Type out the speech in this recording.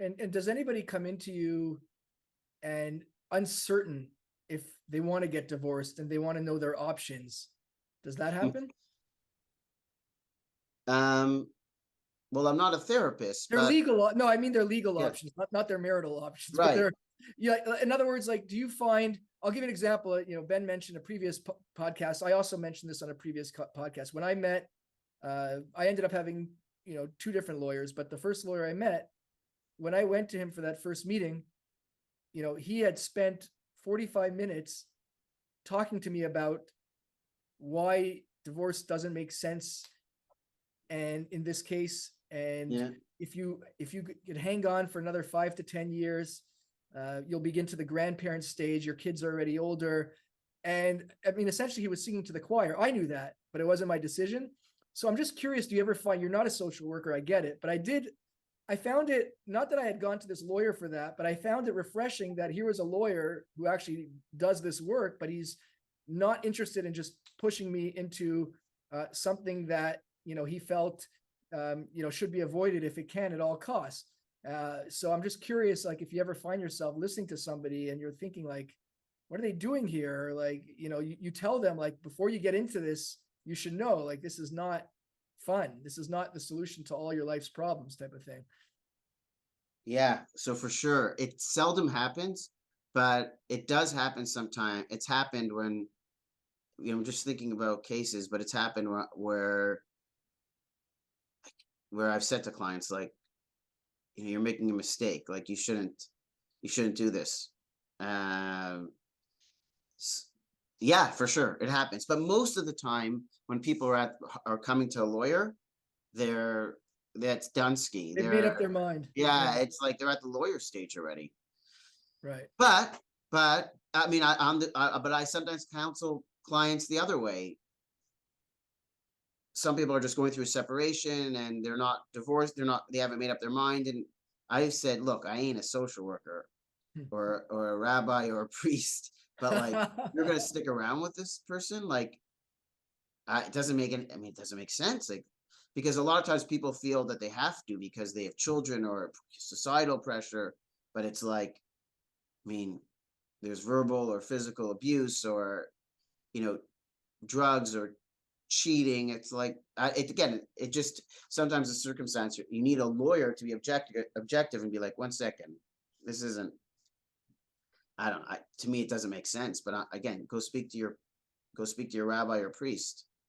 And does anybody come into you and uncertain if they want to get divorced and they want to know their options? Does that happen? Well, I'm not a therapist, Their but legal, no, I mean their legal yeah, options, not their marital options, but right. their, yeah. In other words, like, do you find? I'll give you an example. Ben mentioned a previous podcast. I also mentioned this on a previous podcast. When I met, I ended up having two different lawyers, but the first lawyer I met, when I went to him for that first meeting, he had spent 45 minutes talking to me about why divorce doesn't make sense, and in this case, and Yeah. if you could hang on for another 5 to 10 years, you'll begin to the grandparent stage. Your kids are already older, and I mean, essentially, he was singing to the choir. I knew that, but it wasn't my decision. So I'm just curious: do you ever find, you're not a social worker? I get it, but I found it, not that I had gone to this lawyer for that, but I found it refreshing that here was a lawyer who actually does this work, but he's not interested in just pushing me into something that he felt should be avoided if it can at all costs. So I'm just curious, like, if you ever find yourself listening to somebody and you're thinking, like, what are they doing here? Or, like, you tell them, like, before you get into this, you should know, like, this is not fun. This is not the solution to all your life's problems, type of thing. Yeah, so for sure, it seldom happens, but it does happen sometime. It's happened when, I'm just thinking about cases, but it's happened where I've said to clients, like, you're making a mistake. Like, you shouldn't do this. Um, yeah, for sure, it happens. But most of the time, when people are coming to a lawyer, that's Dunsky. They've made up their mind. Yeah, Yeah, it's like they're at the lawyer stage already. right. But I mean, but I sometimes counsel clients the other way. Some people are just going through a separation and they're not divorced. They haven't made up their mind. And I've said, look, I ain't a social worker or a rabbi or a priest, but, like, you're going to stick around with this person. Like, it doesn't make any, I mean, it doesn't make sense. Like, because a lot of times people feel that they have to because they have children or societal pressure, but it's like, I mean, there's verbal or physical abuse or, drugs or cheating. It's like, it just, sometimes the circumstance, you need a lawyer to be objective and be like, 1 second, this isn't, to me, it doesn't make sense. But again, go speak to your rabbi or priest.